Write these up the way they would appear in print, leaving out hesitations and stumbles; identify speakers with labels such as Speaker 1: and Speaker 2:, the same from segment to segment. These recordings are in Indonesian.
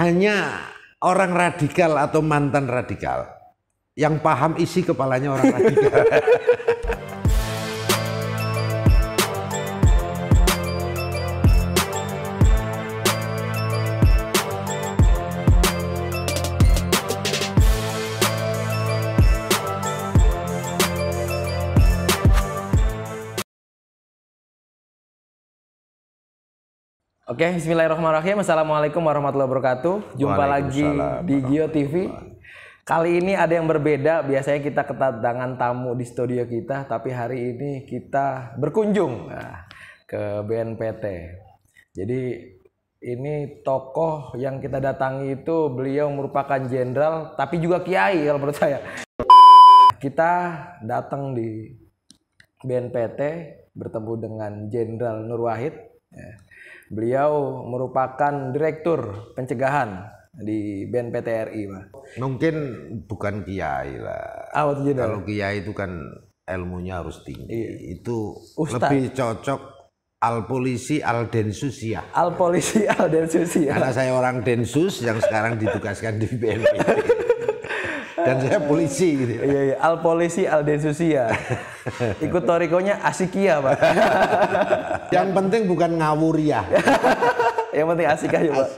Speaker 1: hanya orang radikal atau mantan radikal yang paham isi kepalanya orang radikal.
Speaker 2: Oke, bismillahirrahmanirrahim. Assalamualaikum warahmatullahi wabarakatuh. Jumpa lagi di Gio TV. Kali ini ada yang berbeda. Biasanya kita kedatangan tamu di studio kita, tapi hari ini kita berkunjung ke BNPT. Jadi ini tokoh yang kita datangi itu beliau merupakan jenderal, tapi juga kiai kalau menurut saya. Kita datang di BNPT bertemu dengan Jenderal Nur Wahid. Beliau merupakan direktur pencegahan di BNPT RI, Pak.
Speaker 1: Mungkin bukan kiai lah. Kalau kiai itu kan ilmunya harus tinggi. Itu Ustaz. Lebih cocok al polisi al densus ya.
Speaker 2: Al polisi al densus ya.
Speaker 1: Karena saya orang densus yang sekarang ditugaskan di BNPT. Dan saya polisi gitu.
Speaker 2: Iya, al polisi al densus ya. Ikut torikonya asikia, Pak.
Speaker 1: Yang penting bukan ngawur ya.
Speaker 2: Yang penting asik aja, Pak.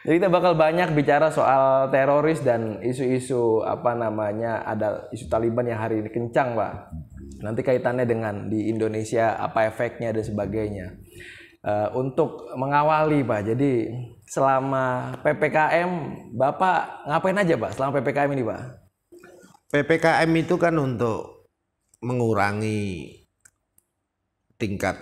Speaker 2: Jadi kita bakal banyak bicara soal teroris dan isu-isu ada isu Taliban yang hari ini kencang, Pak. Nanti kaitannya dengan di Indonesia apa efeknya dan sebagainya. Untuk mengawali, Pak. Jadi selama PPKM Bapak ngapain aja, Pak? Selama PPKM ini, Pak?
Speaker 1: PPKM itu kan untuk mengurangi tingkat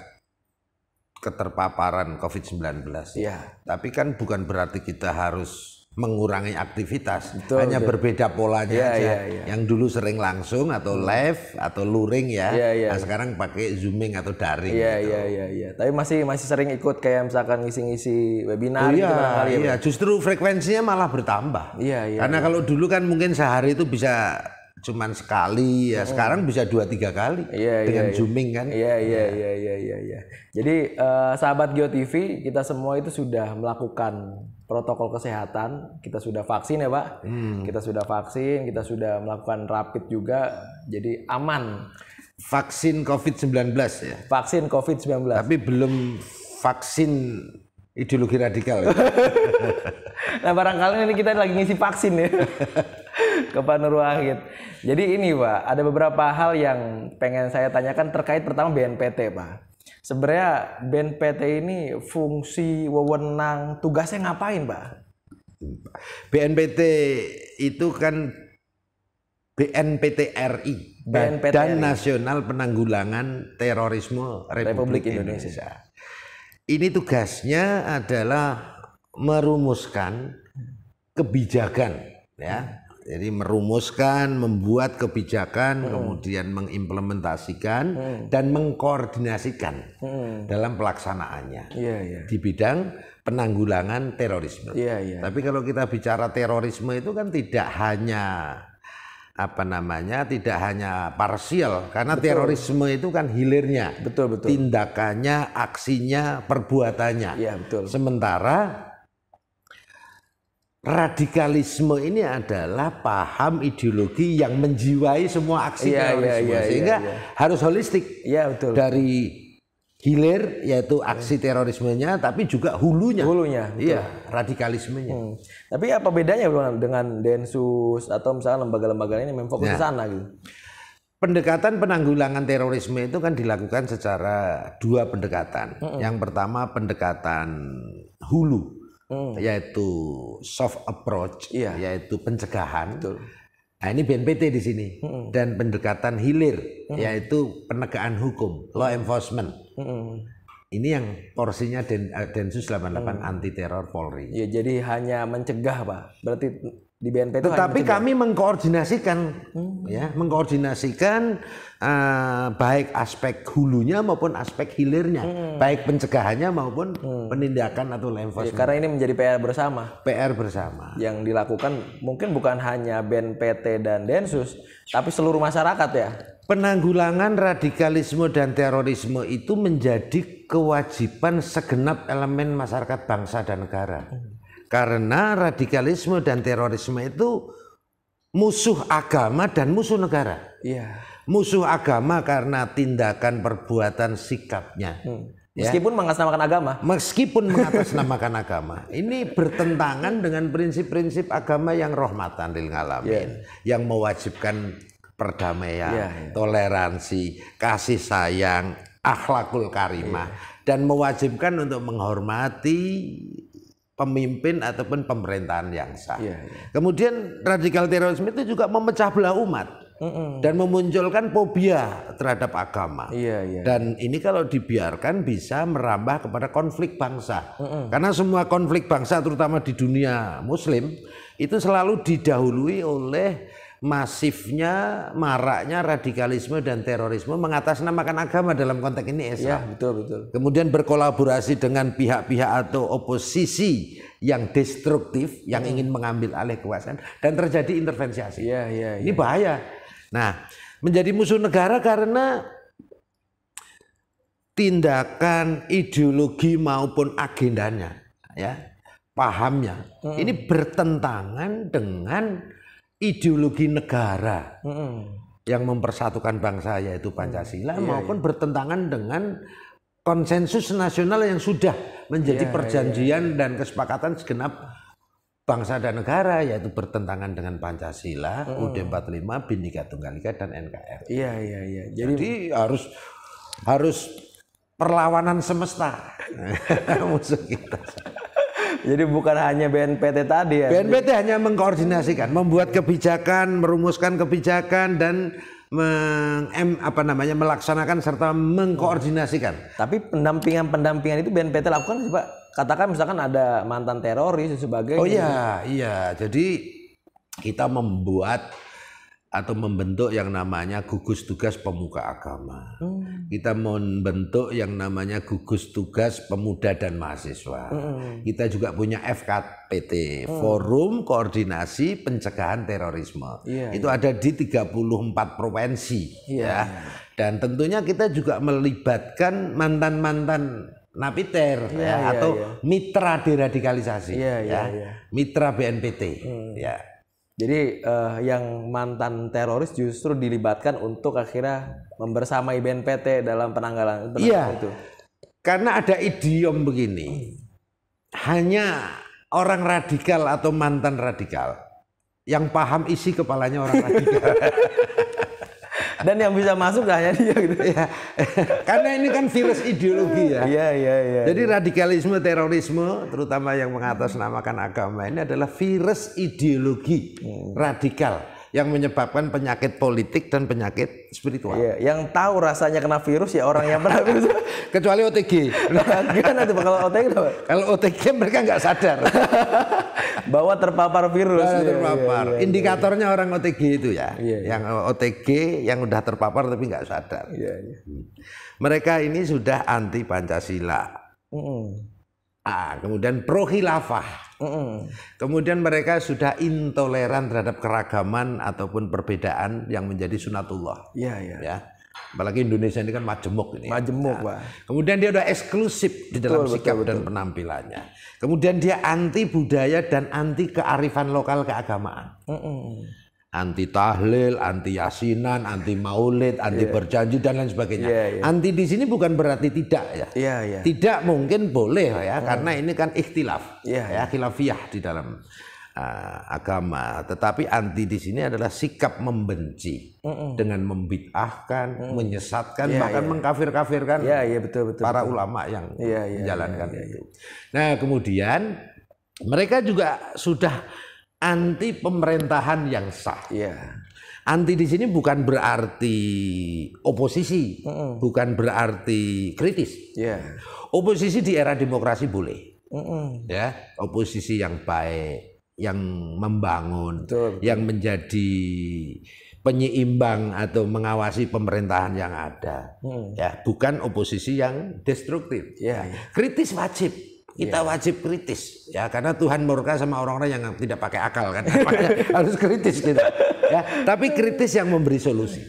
Speaker 1: keterpaparan COVID-19.
Speaker 2: Iya.
Speaker 1: Tapi kan bukan berarti kita harus mengurangi aktivitas.
Speaker 2: Betul,
Speaker 1: hanya berbeda polanya aja.
Speaker 2: Iya.
Speaker 1: Yang dulu sering langsung atau live atau luring ya.
Speaker 2: Iya.
Speaker 1: Nah, sekarang pakai zooming atau daring.
Speaker 2: Iya. Tapi masih sering ikut kayak misalkan ngisi-ngisi webinar gitu barangkali ya.
Speaker 1: Iya, justru frekuensinya malah bertambah.
Speaker 2: Iya.
Speaker 1: Karena kalau dulu kan mungkin sehari itu bisa cuman sekali ya, sekarang bisa 2-3 kali dengan zooming kan.
Speaker 2: Iya. Jadi sahabat Gio TV, kita semua itu sudah melakukan protokol kesehatan. Kita sudah vaksin ya, Pak. Kita sudah vaksin, kita sudah melakukan rapid juga. Jadi aman.
Speaker 1: Vaksin COVID-19 ya.
Speaker 2: Vaksin COVID-19.
Speaker 1: Tapi belum vaksin ideologi radikal. Ya?
Speaker 2: Nah, barangkali ini kita lagi ngisi vaksin ya. Ke Pak Nur Wahid. Jadi ini, Pak, ada beberapa hal yang pengen saya tanyakan terkait pertama BNPT, Pak. Sebenarnya BNPT ini fungsi, wewenang, tugasnya ngapain, Pak?
Speaker 1: BNPT itu kan BNPT RI, Badan Nasional Penanggulangan Terorisme Republik Indonesia. Ini tugasnya adalah merumuskan kebijakan, ya. Jadi merumuskan, membuat kebijakan, kemudian mengimplementasikan dan mengkoordinasikan dalam pelaksanaannya di bidang penanggulangan terorisme. Tapi kalau kita bicara terorisme itu kan tidak hanya tidak hanya parsial, karena terorisme itu kan hilirnya, tindakannya, aksinya, perbuatannya. Sementara radikalisme ini adalah paham ideologi yang menjiwai semua aksi terorisme, sehingga harus holistik. Dari hilir yaitu aksi terorismenya, tapi juga hulunya. Radikalismenya.
Speaker 2: Tapi apa bedanya dengan Densus atau misalnya lembaga-lembaga ini memang fokus ke sana gitu?
Speaker 1: Pendekatan penanggulangan terorisme itu kan dilakukan secara dua pendekatan. Yang pertama pendekatan hulu, yaitu soft approach, yaitu pencegahan. Nah, ini BNPT di sini. Dan pendekatan hilir, yaitu penegakan hukum, law enforcement. Ini yang porsinya Densus 88 anti teror Polri.
Speaker 2: Ya, jadi hanya mencegah, Pak. Berarti di BNPT.
Speaker 1: Tetapi kami mengkoordinasikan, baik aspek hulunya maupun aspek hilirnya, baik pencegahannya maupun penindakan atau law enforcement.
Speaker 2: Karena ini menjadi PR bersama.
Speaker 1: PR bersama.
Speaker 2: Yang dilakukan mungkin bukan hanya BNPT dan Densus, tapi seluruh masyarakat ya.
Speaker 1: Penanggulangan radikalisme dan terorisme itu menjadi kewajiban segenap elemen masyarakat bangsa dan negara. Karena radikalisme dan terorisme itu musuh agama dan musuh negara.
Speaker 2: Iya.
Speaker 1: Musuh agama karena tindakan, perbuatan, sikapnya.
Speaker 2: Meskipun mengatasnamakan agama.
Speaker 1: Meskipun mengatasnamakan agama. Ini bertentangan dengan prinsip-prinsip agama yang rahmatan lil alamin, yang mewajibkan perdamaian, toleransi, kasih sayang, akhlakul karimah, dan mewajibkan untuk menghormati pemimpin ataupun pemerintahan yang sah. Kemudian radikal terorisme itu juga memecah belah umat dan memunculkan fobia terhadap agama. Dan ini kalau dibiarkan bisa merambah kepada konflik bangsa. Karena semua konflik bangsa terutama di dunia muslim itu selalu didahului oleh masifnya, maraknya radikalisme dan terorisme mengatasnamakan agama, dalam konteks ini Islam.
Speaker 2: Betul.
Speaker 1: Kemudian berkolaborasi dengan pihak-pihak atau oposisi yang destruktif, yang ingin mengambil alih kekuasaan, dan terjadi intervensi asing. Ini bahaya. Nah, menjadi musuh negara karena tindakan, ideologi maupun agendanya, pahamnya, ini bertentangan dengan ideologi negara yang mempersatukan bangsa, yaitu Pancasila, maupun bertentangan dengan konsensus nasional yang sudah menjadi perjanjian dan kesepakatan segenap bangsa dan negara, yaitu bertentangan dengan Pancasila, UUD 45, Bhinneka Tunggal Ika, dan NKRI. Jadi harus perlawanan semesta musuh kita.
Speaker 2: Jadi bukan hanya BNPT tadi ya.
Speaker 1: BNPT hanya mengkoordinasikan, membuat kebijakan, merumuskan kebijakan, dan melaksanakan serta mengkoordinasikan.
Speaker 2: Tapi pendampingan itu BNPT lakukan sih Pak. Katakan misalkan ada mantan teroris dan sebagainya.
Speaker 1: Oh iya. Jadi kita membuat atau membentuk yang namanya gugus tugas pemuka agama. Kita membentuk yang namanya gugus tugas pemuda dan mahasiswa. Kita juga punya FKPT, Forum Koordinasi Pencegahan Terorisme. Itu ada di 34 provinsi. Dan tentunya kita juga melibatkan mantan-mantan napiter atau mitra deradikalisasi, mitra BNPT.
Speaker 2: Jadi yang mantan teroris justru dilibatkan untuk akhirnya membersamai BNPT dalam penanggalan itu.
Speaker 1: Karena ada idiom begini, hanya orang radikal atau mantan radikal yang paham isi kepalanya orang radikal.
Speaker 2: Dan yang bisa masuk hanya dia gitu.
Speaker 1: Karena ini kan virus ideologi ya. Jadi radikalisme, terorisme, terutama yang mengatasnamakan agama, ini adalah virus ideologi radikal yang menyebabkan penyakit politik dan penyakit spiritual.
Speaker 2: Yang tahu rasanya kena virus ya orang yang pernah virus.
Speaker 1: Kecuali OTG.
Speaker 2: Gimana tuh kalau OTG?
Speaker 1: Kalau OTG mereka nggak sadar
Speaker 2: bahwa terpapar virus.
Speaker 1: Terpapar. Indikatornya orang OTG itu yang OTG yang udah terpapar tapi nggak sadar. Mereka ini sudah anti Pancasila. Kemudian pro khilafah. Kemudian mereka sudah intoleran terhadap keragaman ataupun perbedaan yang menjadi sunatullah. Apalagi Indonesia ini kan majemuk ini.
Speaker 2: Pak.
Speaker 1: Kemudian dia udah eksklusif di dalam sikap dan penampilannya. Kemudian dia anti budaya dan anti kearifan lokal keagamaan. Anti tahlil, anti yasinan, anti maulid, anti berjanji dan lain sebagainya. Anti di sini bukan berarti tidak Tidak mungkin boleh karena ini kan ikhtilaf, khilafiyah di dalam agama. Tetapi anti di sini adalah sikap membenci dengan membid'ahkan, menyesatkan, bahkan mengkafir-kafirkan
Speaker 2: betul.
Speaker 1: para ulama yang menjalankan itu. Nah, kemudian mereka juga sudah anti pemerintahan yang sah. Anti di sini bukan berarti oposisi, bukan berarti kritis. Oposisi di era demokrasi boleh. Oposisi yang baik, yang membangun, yang menjadi penyeimbang atau mengawasi pemerintahan yang ada. Bukan oposisi yang destruktif. Kritis wajib. kita wajib kritis ya, karena Tuhan murka sama orang-orang yang tidak pakai akal kan. Makanya harus kritis kita ya, tapi kritis yang memberi solusi.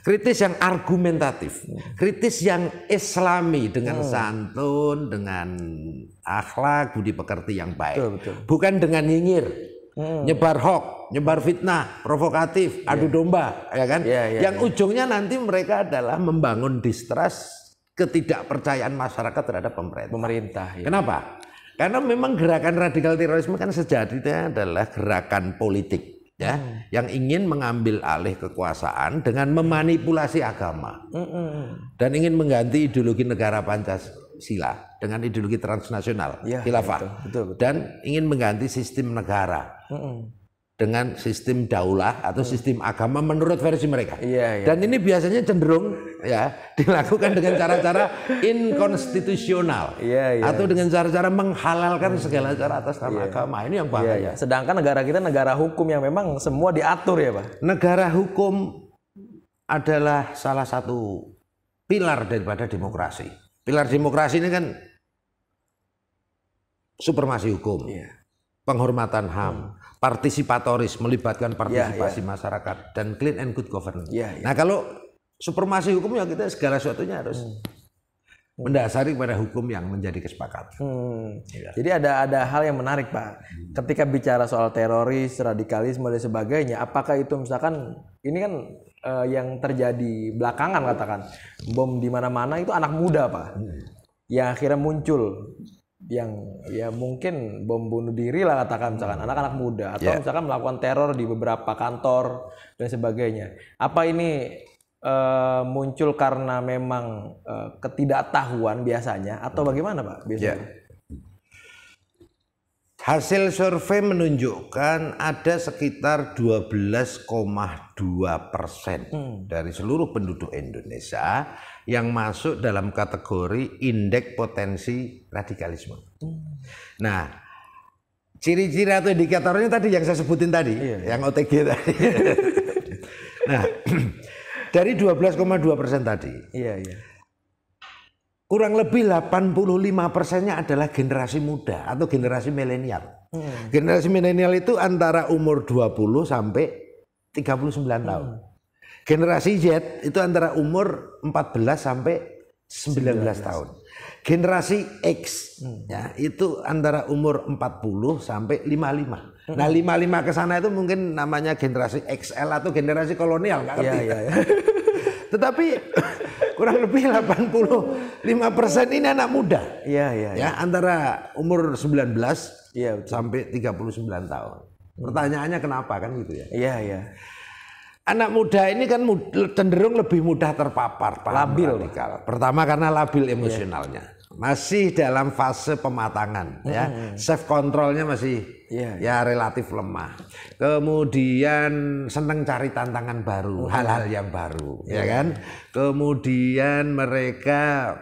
Speaker 1: Kritis yang argumentatif, kritis yang islami dengan santun, dengan akhlak budi pekerti yang baik. Bukan dengan nyinyir, nyebar hoax, nyebar fitnah, provokatif, adu domba, ya kan? Yang ujungnya nanti mereka adalah membangun distrust, ketidakpercayaan masyarakat terhadap pemerintah. Kenapa? Karena memang gerakan radikal terorisme kan sejatinya adalah gerakan politik, ya, yang ingin mengambil alih kekuasaan dengan memanipulasi agama dan ingin mengganti ideologi negara Pancasila dengan ideologi transnasional, khilafah, dan ingin mengganti sistem negara dengan sistem daulah atau sistem agama menurut versi mereka. Dan ini biasanya cenderung ya dilakukan dengan cara-cara inkonstitusional atau dengan cara-cara menghalalkan segala cara atas nama agama. Ini yang bahaya.
Speaker 2: Sedangkan negara kita negara hukum yang memang semua diatur ya Pak.
Speaker 1: Negara hukum adalah salah satu pilar daripada demokrasi. Pilar demokrasi ini kan supremasi hukum, penghormatan HAM, partisipatoris, melibatkan partisipasi masyarakat, dan clean and good governance. Nah kalau supremasi hukum ya kita segala sesuatunya harus mendasari pada hukum yang menjadi kesepakatan.
Speaker 2: Jadi ada hal yang menarik Pak. Ketika bicara soal teroris, radikalisme dan sebagainya, apakah itu misalkan ini kan yang terjadi belakangan katakan bom di mana-mana itu anak muda Pak, yang akhirnya muncul yang ya mungkin bom bunuh diri lah katakan misalkan anak-anak muda atau misalkan melakukan teror di beberapa kantor dan sebagainya. Apa ini muncul karena memang ketidaktahuan biasanya atau bagaimana Pak biasanya?
Speaker 1: Hasil survei menunjukkan ada sekitar 12,2% dari seluruh penduduk Indonesia yang masuk dalam kategori indeks potensi radikalisme. Nah, ciri-ciri atau indikatornya tadi yang saya sebutin tadi, yang OTG tadi. Nah, dari 12,2% tadi, kurang lebih 85%-nya adalah generasi muda atau generasi milenial. Generasi milenial itu antara umur 20 sampai 39 tahun. Generasi Z itu antara umur 14 sampai 19 tahun. Generasi X ya, itu antara umur 40 sampai 55. Nah, 55 ke sana itu mungkin namanya generasi XL atau generasi kolonial, nggak ngerti. Tetapi kurang lebih 85% ini anak muda. Ya, antara umur 19 sampai 39 tahun. Pertanyaannya kenapa kan gitu ya? Anak muda ini kan cenderung lebih mudah terpapar
Speaker 2: labil
Speaker 1: radikal. Pertama karena labil emosionalnya. Masih dalam fase pematangan ya. Self controlnya masih ya relatif lemah. Kemudian senang cari tantangan baru, hal-hal yang baru, ya kan? Kemudian mereka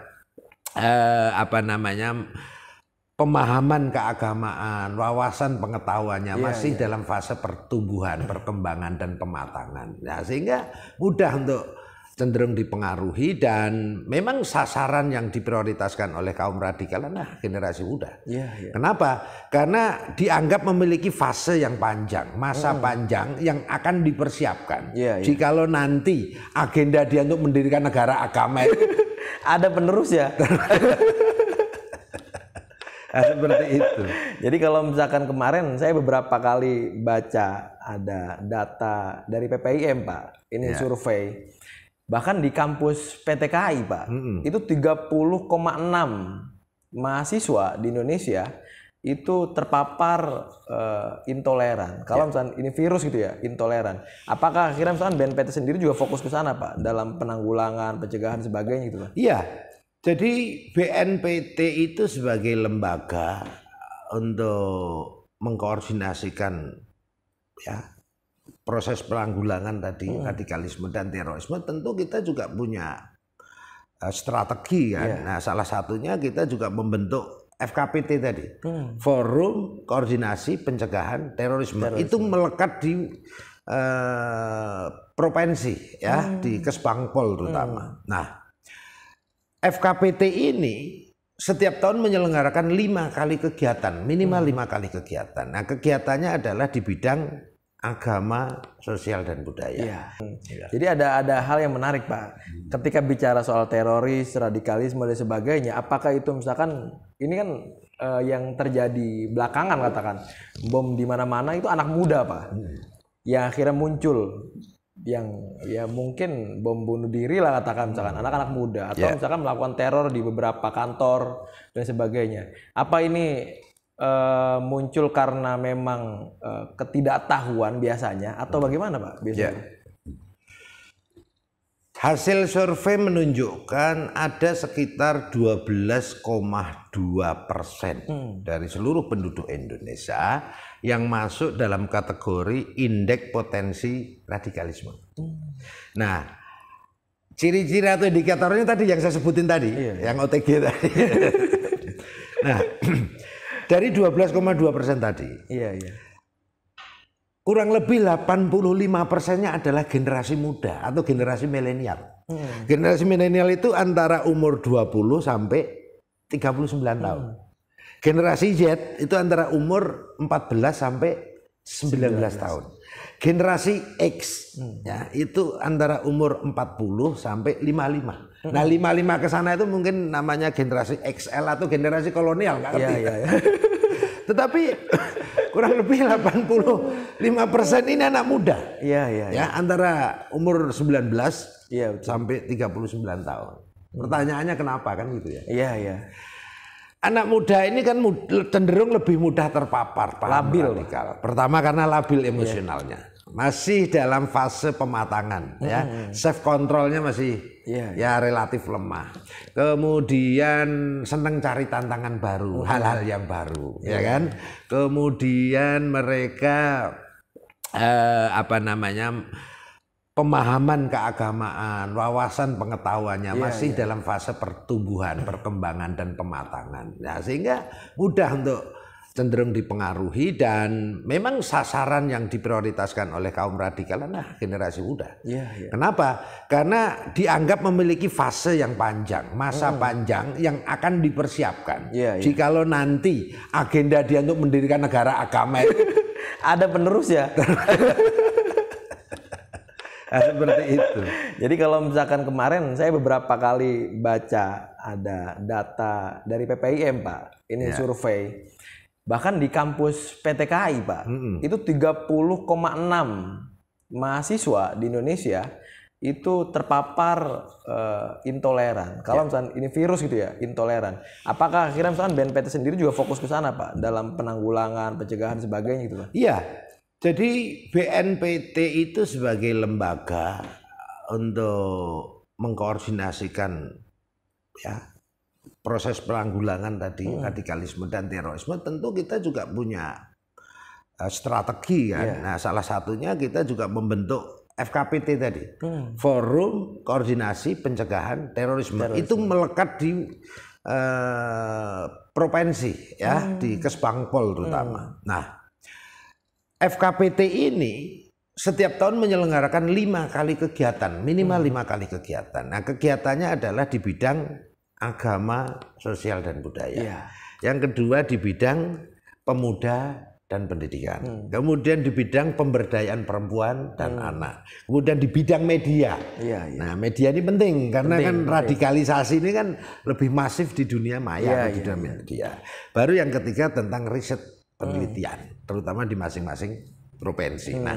Speaker 1: pemahaman keagamaan, wawasan pengetahuannya masih dalam fase pertumbuhan, perkembangan dan pematangan. Nah, sehingga mudah untuk cenderung dipengaruhi dan memang sasaran yang diprioritaskan oleh kaum radikal adalah generasi muda. Kenapa? Karena dianggap memiliki fase yang panjang, masa panjang yang akan dipersiapkan. Jikalau nanti agenda dia untuk mendirikan negara agama
Speaker 2: ada penerus ya.
Speaker 1: Seperti itu.
Speaker 2: Jadi kalau misalkan kemarin saya beberapa kali baca ada data dari PPIM Pak, ini survei. Bahkan di kampus PTKI Pak, itu 30,6 mahasiswa di Indonesia itu terpapar intoleran. Kalau misalnya ini virus gitu ya, intoleran. Apakah akhirnya misalkan BNPT sendiri juga fokus ke sana Pak dalam penanggulangan, pencegahan sebagainya gitu Pak?
Speaker 1: Iya. Jadi BNPT itu sebagai lembaga untuk mengkoordinasikan ya proses penanggulangan tadi radikalisme dan terorisme, tentu kita juga punya strategi kan. Nah, salah satunya kita juga membentuk FKPT tadi, Forum Koordinasi Pencegahan Terorisme. Itu melekat di provinsi ya, di Kesbangpol terutama. Nah, FKPT ini setiap tahun menyelenggarakan 5 kali kegiatan, minimal 5 kali kegiatan. Nah, kegiatannya adalah di bidang agama, sosial dan budaya.
Speaker 2: Ya. Jadi ada hal yang menarik, Pak. Ketika bicara soal teroris, radikalisme dan sebagainya, apakah itu misalkan ini kan yang terjadi belakangan katakan bom di mana-mana itu anak muda, Pak. Yang akhirnya muncul yang ya mungkin bom bunuh diri lah katakan misalkan anak-anak muda atau misalkan melakukan teror di beberapa kantor dan sebagainya. Apa ini muncul karena memang ketidaktahuan biasanya atau bagaimana, Pak? Biasanya.
Speaker 1: Hasil survei menunjukkan ada sekitar 12,2% dari seluruh penduduk Indonesia yang masuk dalam kategori indeks potensi radikalisme. Nah, ciri-ciri atau indikatornya tadi yang saya sebutin tadi, yang OTG tadi. Nah, dari 12,2% tadi, kurang lebih 85%-nya adalah generasi muda atau generasi milenial. Generasi milenial itu antara umur 20 sampai 39 tahun. Generasi Z itu antara umur 14 sampai 19 tahun. Generasi X ya, itu antara umur 40 sampai 55. Nah, 55 ke sana itu mungkin namanya generasi XL atau generasi kolonial, nggak ngerti. Tetapi kurang lebih 85% ini anak muda. Ya, antara umur 19 sampai 39 tahun. Pertanyaannya kenapa kan gitu ya? Anak muda ini kan cenderung lebih mudah terpapar
Speaker 2: labil
Speaker 1: radikal. Pertama karena labil emosionalnya. Masih dalam fase pematangan ya. Self controlnya masih ya relatif lemah. Kemudian senang cari tantangan baru, hal-hal yang baru, ya kan? Kemudian mereka pemahaman keagamaan, wawasan pengetahuannya masih dalam fase pertumbuhan, perkembangan dan pematangan. Nah, sehingga mudah untuk cenderung dipengaruhi dan memang sasaran yang diprioritaskan oleh kaum radikal adalah generasi muda. Kenapa? Karena dianggap memiliki fase yang panjang, masa panjang yang akan dipersiapkan. Jikalau nanti agenda dia untuk mendirikan negara agama
Speaker 2: ada penerus ya.
Speaker 1: Seperti itu.
Speaker 2: Jadi kalau misalkan kemarin saya beberapa kali baca ada data dari PPIM, Pak. Ini survei. Bahkan di kampus PTKI, Pak. Itu 30,6 mahasiswa di Indonesia itu terpapar intoleran. Kalau misalkan ini virus gitu ya, intoleran. Apakah akhirnya misalkan BNPT sendiri juga fokus ke sana, Pak, dalam penanggulangan, pencegahan sebagainya gitu, Pak?
Speaker 1: Iya. Jadi BNPT itu sebagai lembaga untuk mengkoordinasikan ya proses penanggulangan tadi radikalisme dan terorisme, tentu kita juga punya strategi kan. Nah, salah satunya kita juga membentuk FKPT tadi, Forum Koordinasi Pencegahan Terorisme. Itu melekat di provinsi ya, di Kesbangpol terutama. Nah, FKPT ini setiap tahun menyelenggarakan 5 kali kegiatan, minimal 5 kali kegiatan. Nah, kegiatannya adalah di bidang agama, sosial dan budaya. Yang kedua di bidang pemuda dan pendidikan. Kemudian di bidang pemberdayaan perempuan dan anak. Kemudian di bidang media. Nah, media ini penting karena radikalisasi ini kan lebih masif di dunia maya, di dunia media. Baru yang ketiga tentang riset penelitian, terutama di masing-masing provinsi. Nah,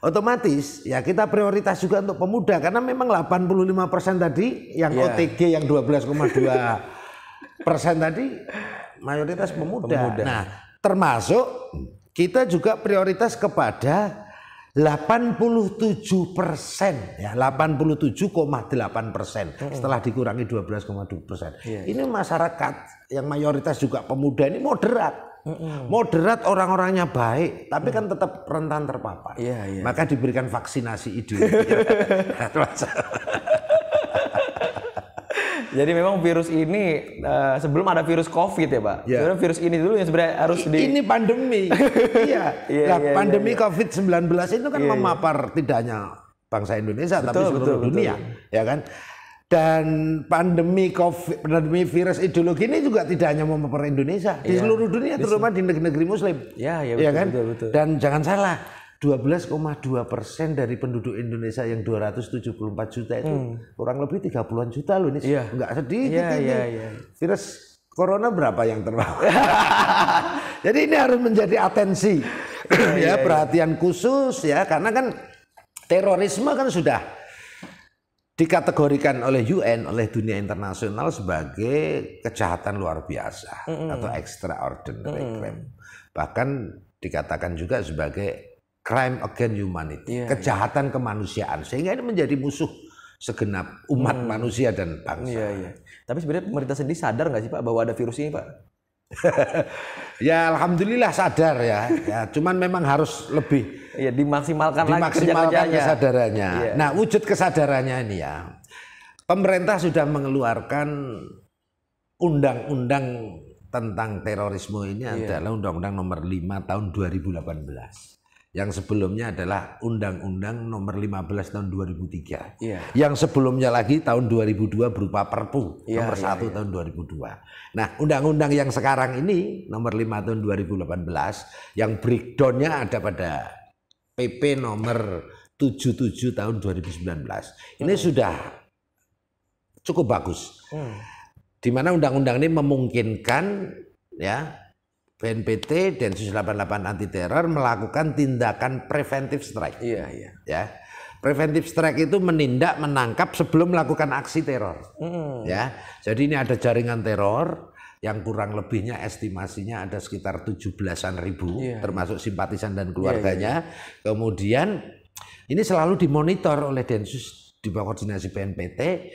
Speaker 1: otomatis ya kita prioritas juga untuk pemuda karena memang 85% tadi yang OTG yang 12,2% tadi mayoritas pemuda. Nah, termasuk kita juga prioritas kepada 87%, ya 87,8% setelah dikurangi 12,2%. Ini masyarakat yang mayoritas juga pemuda ini moderat. Moderat, orang-orangnya baik, tapi kan tetap rentan terpapar. Maka diberikan vaksinasi ideologi.
Speaker 2: Jadi memang virus ini sebelum ada virus COVID ya, Pak. Sebenarnya virus ini dulu yang sebenarnya harus
Speaker 1: ini pandemi. Pandemi COVID-19 itu kan memapar tidak hanya bangsa Indonesia tapi seluruh dunia, ya kan? Dan pandemi virus ideologi ini juga tidak hanya memapar Indonesia, di seluruh dunia, terutama di negeri-negeri Muslim.
Speaker 2: Ya,
Speaker 1: betul,
Speaker 2: kan?
Speaker 1: Betul. Dan jangan salah, 12,2% dari penduduk Indonesia yang 274 juta itu kurang lebih 30-an juta loh ini. Enggak sedikit ini. Virus corona berapa yang terbawa? Jadi ini harus menjadi atensi, perhatian khusus ya, karena kan terorisme kan sudah dikategorikan oleh UN, oleh dunia internasional sebagai kejahatan luar biasa atau extraordinary crime. Bahkan dikatakan juga sebagai crime against humanity, kejahatan kemanusiaan, sehingga ini menjadi musuh segenap umat manusia dan bangsa.
Speaker 2: Tapi sebenarnya pemerintah sendiri sadar nggak sih Pak bahwa ada virus ini Pak?
Speaker 1: Ya alhamdulillah sadar ya. Cuman memang harus lebih
Speaker 2: dimaksimalkan
Speaker 1: kesadarannya. Nah, wujud kesadarannya ini ya, pemerintah sudah mengeluarkan undang-undang tentang terorisme ini adalah Undang-Undang Nomor 5 Tahun 2018. Yang sebelumnya adalah Undang-Undang Nomor 15 Tahun 2003. Yang sebelumnya lagi tahun 2002 berupa Perpu Nomor 1 Tahun 2002. Nah, undang-undang yang sekarang ini Nomor 5 Tahun 2018 yang breakdown-nya ada pada PP Nomor 77 Tahun 2019. Ini sudah cukup bagus. Di mana undang-undang ini memungkinkan ya BNPT Densus 88 anti teror melakukan tindakan preventive strike. Ya. Preventive strike itu menindak, menangkap sebelum melakukan aksi teror. Ya. Jadi ini ada jaringan teror yang kurang lebihnya estimasinya ada sekitar 17-an ribu, termasuk simpatisan dan keluarganya. Kemudian ini selalu dimonitor oleh Densus di bawah koordinasi BNPT.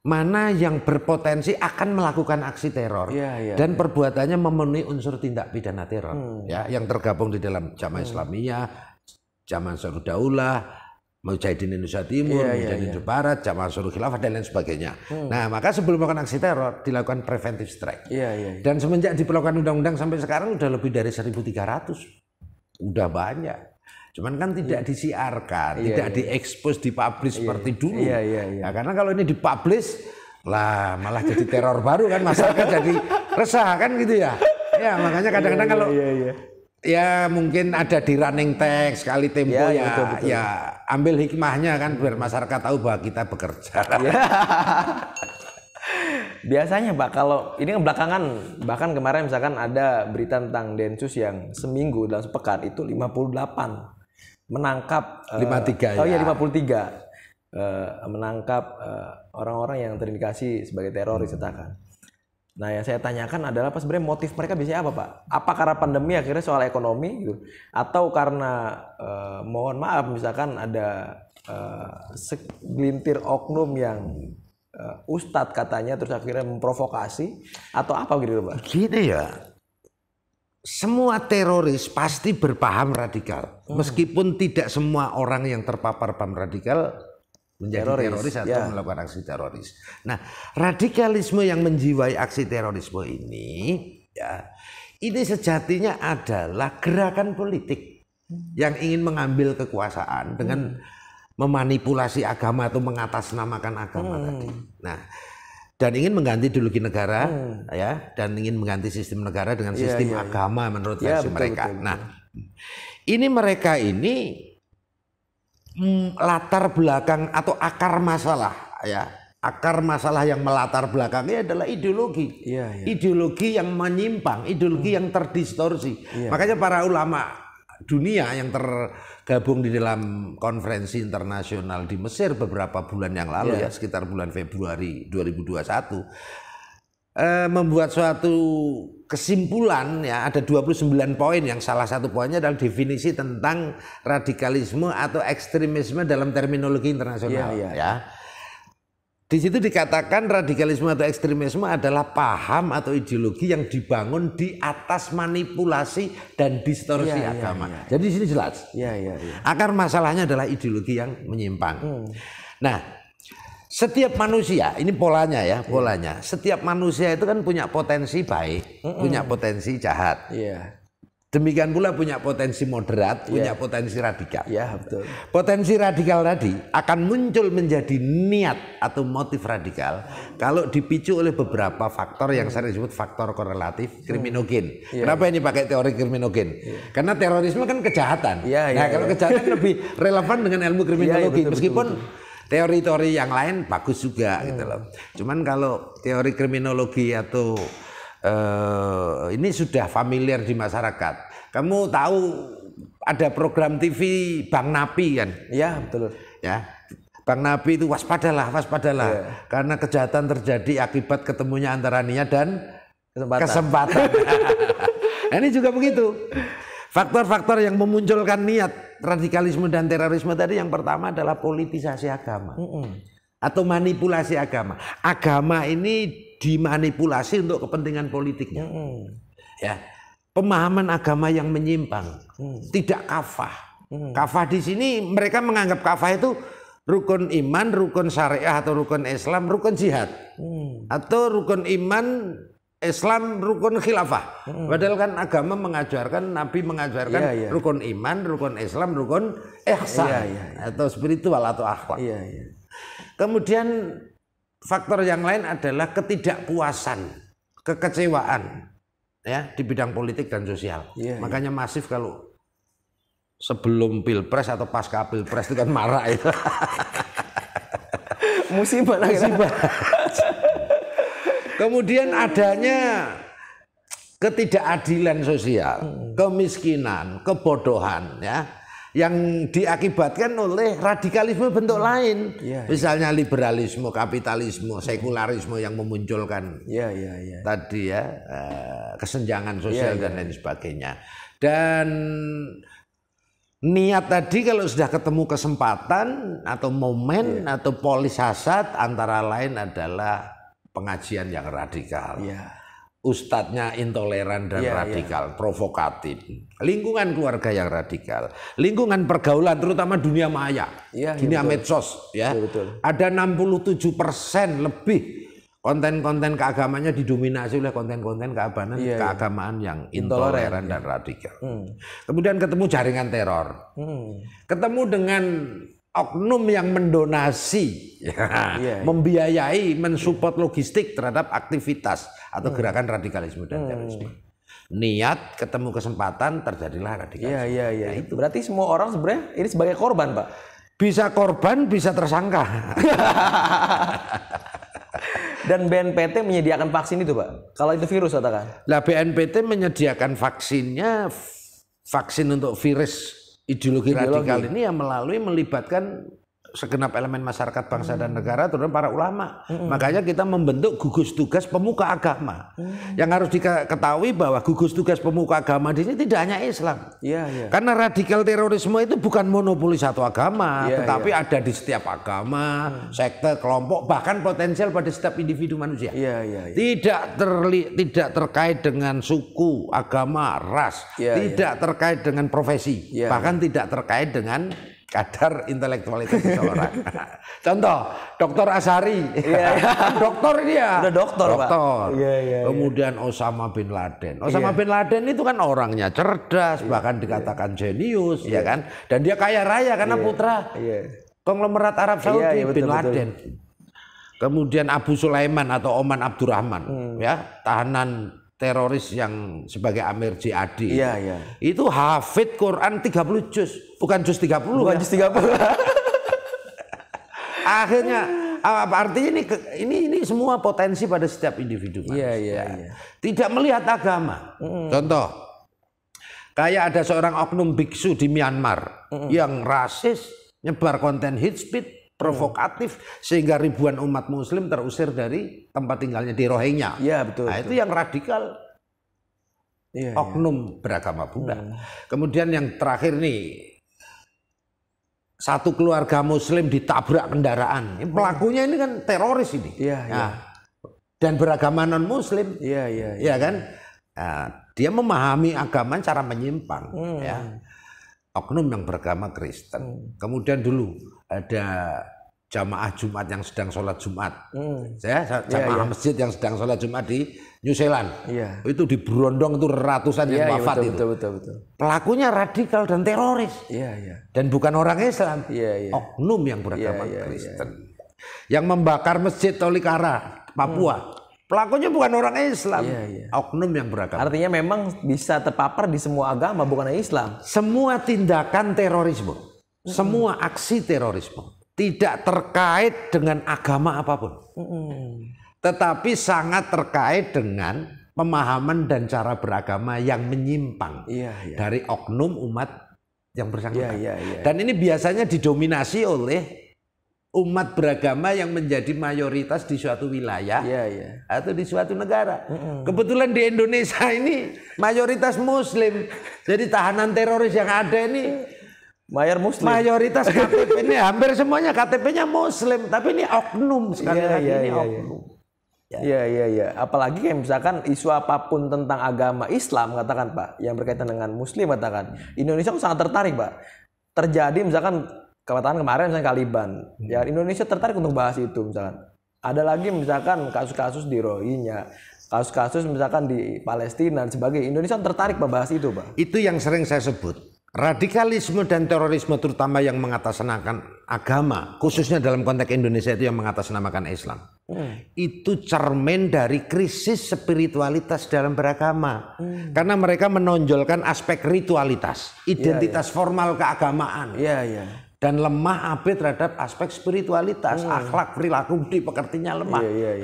Speaker 1: Mana yang berpotensi akan melakukan aksi teror dan perbuatannya memenuhi unsur tindak pidana teror, ya, yang tergabung di dalam Jamaah Islamiyah, Jamaah Ansarud Daulah, Mujahidin Indonesia Timur, Mujahidin Indonesia Barat, Jamaah Ansarul Khilafah dan lain sebagainya. Nah, maka sebelum melakukan aksi teror dilakukan preventive strike. Dan semenjak diperlakukan undang-undang sampai sekarang udah lebih dari 1.300, udah banyak. Cuman kan tidak disiarkan, tidak diekspos, dipublish seperti dulu. Nah, karena kalau ini dipublish, lah malah jadi teror baru kan, masyarakat jadi resah kan gitu ya. Ya makanya kadang-kadang kalau ya mungkin ada di running text sekali tempo betul. Ya ambil hikmahnya kan biar masyarakat tahu bahwa kita bekerja.
Speaker 2: Biasanya Pak, kalau ini kan belakangan, bahkan kemarin misalkan ada berita tentang Densus yang seminggu dalam sepekan itu 58 menangkap
Speaker 1: 53
Speaker 2: menangkap orang-orang yang terindikasi sebagai teroris katakan. Nah, yang saya tanyakan adalah apa sebenarnya motif mereka biasanya apa Pak? Apa karena pandemi akhirnya soal ekonomi gitu? Atau karena mohon maaf misalkan ada segelintir oknum yang ustadz katanya terus akhirnya memprovokasi atau apa gitu Pak?
Speaker 1: Gini ya. Semua teroris pasti berpaham radikal, meskipun tidak semua orang yang terpapar paham radikal menjadi teroris atau melakukan aksi teroris. Nah, radikalisme yang menjiwai aksi terorisme ini, ya, ini sejatinya adalah gerakan politik yang ingin mengambil kekuasaan dengan memanipulasi agama atau mengatasnamakan agama tadi. Nah, dan ingin mengganti ideologi negara, ya, dan ingin mengganti sistem negara dengan sistem agama menurut versi mereka. Betul. Nah, ini mereka ini latar belakang atau akar masalah, ya, akar masalah yang melatar belakangnya adalah ideologi, ideologi yang menyimpang, ideologi yang terdistorsi. Makanya para ulama dunia yang tergabung di dalam konferensi internasional di Mesir beberapa bulan yang lalu ya sekitar bulan Februari 2021 membuat suatu kesimpulan ya, ada 29 poin yang salah satu poinnya adalah definisi tentang radikalisme atau ekstremisme dalam terminologi internasional ya. Di situ dikatakan radikalisme atau ekstremisme adalah paham atau ideologi yang dibangun di atas manipulasi dan distorsi agama. Jadi di sini jelas. Akar masalahnya adalah ideologi yang menyimpang. Nah, setiap manusia, ini polanya ya, setiap manusia itu kan punya potensi baik, punya potensi jahat. Demikian pula punya potensi moderat, punya potensi radikal.
Speaker 2: Ya, betul.
Speaker 1: Potensi radikal tadi akan muncul menjadi niat atau motif radikal kalau dipicu oleh beberapa faktor yang saya sebut faktor korelatif kriminogen. Kenapa ini pakai teori kriminogen? Karena terorisme kan kejahatan. Nah, kalau kejahatan lebih relevan dengan ilmu kriminologi, meskipun teori-teori yang lain bagus juga gitu loh. Cuman kalau teori kriminologi atau ini sudah familiar di masyarakat. Kamu tahu ada program TV Bang Napi kan?
Speaker 2: Iya, betul.
Speaker 1: Ya. Bang Napi itu waspadalah. Karena kejahatan terjadi akibat ketemunya antara niat dan kesempatan. Nah, ini juga begitu. Faktor-faktor yang memunculkan niat radikalisme dan terorisme tadi yang pertama adalah politisasi agama. Atau manipulasi agama. Agama ini dimanipulasi untuk kepentingan politiknya. Ya, pemahaman agama yang menyimpang, tidak kafah. Kafah di sini mereka menganggap kafah itu rukun iman, rukun syariah atau rukun Islam, rukun jihad, atau rukun iman, Islam, rukun khilafah. Padahal kan agama mengajarkan, Nabi mengajarkan rukun iman, rukun Islam, rukun ihsan, atau spiritual atau akhlak. Kemudian faktor yang lain adalah ketidakpuasan, kekecewaan ya di bidang politik dan sosial. Makanya masif kalau sebelum pilpres atau pasca pilpres itu kan marah itu.
Speaker 2: Musibah.
Speaker 1: Kemudian adanya ketidakadilan sosial, kemiskinan, kebodohan ya, yang diakibatkan oleh radikalisme bentuk lain. Misalnya liberalisme, kapitalisme, sekularisme yang memunculkan tadi ya kesenjangan sosial dan lain sebagainya. Dan niat tadi kalau sudah ketemu kesempatan atau momen atau polis hasad antara lain adalah pengajian yang radikal. Ustadznya intoleran dan radikal, provokatif. Lingkungan keluarga yang radikal, lingkungan pergaulan terutama dunia maya, dunia medsos ya. Ada 67% lebih konten-konten keagamannya didominasi oleh konten-konten keagamaan yang intoleran dan radikal. Kemudian ketemu jaringan teror, ketemu dengan oknum yang mendonasi, membiayai, mensupport logistik terhadap aktivitas atau gerakan radikalisme dan terorisme. Niat ketemu kesempatan terjadilah radikalisme.
Speaker 2: Nah, itu berarti semua orang sebenarnya ini sebagai korban, Pak.
Speaker 1: Bisa korban, bisa tersangka.
Speaker 2: Dan BNPT menyediakan vaksin itu, Pak. Kalau itu virus katakan.
Speaker 1: Lah BNPT menyediakan vaksinnya, vaksin untuk virus ideologi radikal ini yang melibatkan segenap elemen masyarakat bangsa dan negara, terutama para ulama. Makanya kita membentuk gugus tugas pemuka agama. Yang harus diketahui bahwa gugus tugas pemuka agama di sini tidak hanya Islam. Karena radikal terorisme itu bukan monopoli satu agama, tetapi ada di setiap agama, sekte, kelompok, bahkan potensial pada setiap individu manusia. Tidak terkait dengan suku, agama, ras, tidak terkait dengan profesi, bahkan tidak terkait dengan kadar intelektualitas seseorang. Contoh, Dr. Azhari, dokter dia,
Speaker 2: udah dokter.
Speaker 1: Kemudian Osama bin Laden. Osama bin Laden itu kan orangnya cerdas, bahkan dikatakan jenius, ya kan? Dan dia kaya raya karena putra konglomerat Arab Saudi, bin Laden. Kemudian Abu Sulaiman atau Oman Abdurrahman, ya, tahanan teroris yang sebagai Amir JAD itu hafid Quran 30 juz, bukan juz 30.
Speaker 2: Bukan juz 30.
Speaker 1: Akhirnya artinya ini semua potensi pada setiap individu manusia. Tidak melihat agama. Contoh, kayak ada seorang oknum biksu di Myanmar yang rasis, nyebar konten hate speech, provokatif, sehingga ribuan umat muslim terusir dari tempat tinggalnya di Rohingya. Nah, itu yang radikal, oknum beragama Buddha. Kemudian yang terakhir nih, satu keluarga muslim ditabrak kendaraan. Pelakunya ini kan teroris ini. Dan beragama non muslim. Kan? Nah, dia memahami agama cara menyimpang. Oknum yang beragama Kristen. Kemudian dulu ada jamaah Jumat yang sedang sholat Jumat. Jamaah masjid yang sedang sholat Jumat di New Zealand. Itu di Brondong itu ratusan yang wafat itu.
Speaker 2: Betul.
Speaker 1: Pelakunya radikal dan teroris. Dan bukan orang Islam. Oknum yang beragama Kristen. Yang membakar masjid Tolikara, Papua. Pelakunya bukan orang Islam. Oknum yang beragama.
Speaker 2: Artinya memang bisa terpapar di semua agama, bukan Islam.
Speaker 1: Semua tindakan terorisme, semua aksi terorisme tidak terkait dengan agama apapun, tetapi sangat terkait dengan pemahaman dan cara beragama yang menyimpang dari oknum umat yang bersangkutan. Dan ini biasanya didominasi oleh umat beragama yang menjadi mayoritas di suatu wilayah atau di suatu negara. Kebetulan di Indonesia ini mayoritas Muslim, jadi tahanan teroris yang ada ini mayoritas KTP ini hampir semuanya KTP-nya Muslim, tapi ini oknum sekali lagi ini oknum.
Speaker 2: Iya. Apalagi kayak misalkan isu apapun tentang agama Islam katakan Pak, yang berkaitan dengan Muslim katakan, Indonesia sangat tertarik Pak. Terjadi misalkan kemarin misalkan Taliban, ya Indonesia tertarik untuk bahas itu misalkan. Ada lagi misalkan kasus-kasus di Rohingya, kasus-kasus misalkan di Palestina dan sebagainya. Indonesia tertarik membahas itu Pak.
Speaker 1: Itu yang sering saya sebut. Radikalisme dan terorisme terutama yang mengatasnamakan agama, khususnya dalam konteks Indonesia itu yang mengatasnamakan Islam. Itu cermin dari krisis spiritualitas dalam beragama. Karena mereka menonjolkan aspek ritualitas, identitas formal keagamaan. Dan lemah abe terhadap aspek spiritualitas, akhlak, perilaku, budi pekertinya lemah.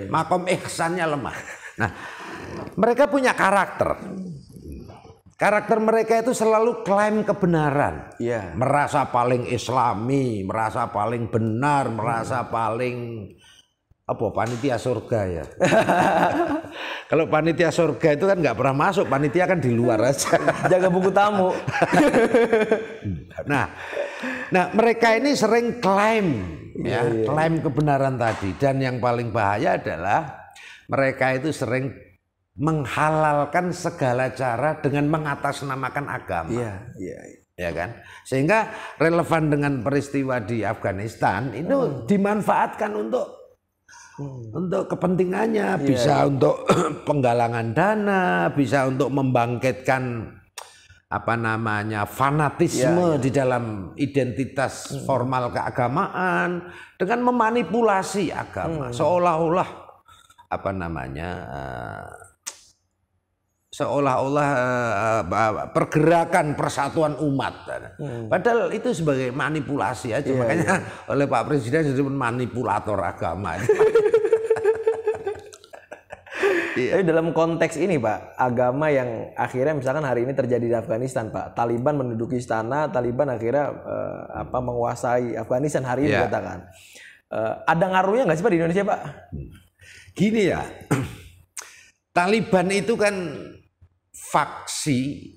Speaker 1: Makom ihsannya lemah. Nah, mereka punya karakter. Karakter mereka itu selalu klaim kebenaran, merasa paling Islami, merasa paling benar, merasa paling panitia surga ya. Kalau panitia surga itu kan nggak pernah masuk, panitia kan di luar aja.
Speaker 2: Jaga buku tamu.
Speaker 1: Nah mereka ini sering klaim, klaim kebenaran tadi, dan yang paling bahaya adalah mereka itu sering menghalalkan segala cara dengan mengatasnamakan agama. Ya kan? Sehingga relevan dengan peristiwa di Afghanistan itu dimanfaatkan untuk kepentingannya, bisa untuk penggalangan dana, bisa untuk membangkitkan fanatisme di dalam identitas formal keagamaan dengan memanipulasi agama seolah-olah seolah-olah pergerakan persatuan umat. Padahal itu sebagai manipulasi aja. Makanya oleh Pak Presiden disebut manipulator agama.
Speaker 2: Tapi dalam konteks ini Pak, agama yang akhirnya misalkan hari ini terjadi di Afghanistan Pak, Taliban menduduki istana, Taliban akhirnya menguasai Afghanistan hari ini katakan. Ada ngaruhnya nggak sih Pak di Indonesia Pak?
Speaker 1: Gini ya, Taliban itu kan faksi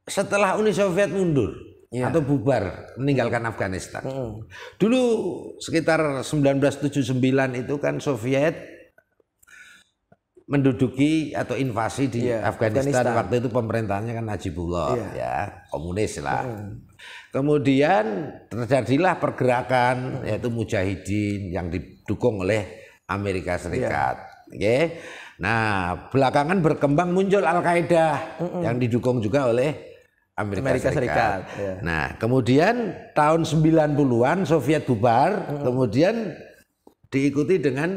Speaker 1: setelah Uni Soviet mundur atau bubar meninggalkan Afghanistan. Dulu sekitar 1979 itu kan Soviet menduduki atau invasi di Afghanistan. Waktu itu pemerintahnya kan Najibullah, komunis lah. Kemudian terjadilah pergerakan yaitu Mujahidin yang didukung oleh Amerika Serikat. Nah, belakangan berkembang muncul Al-Qaeda yang didukung juga oleh Amerika Serikat. Nah, kemudian tahun 90-an Soviet bubar, kemudian diikuti dengan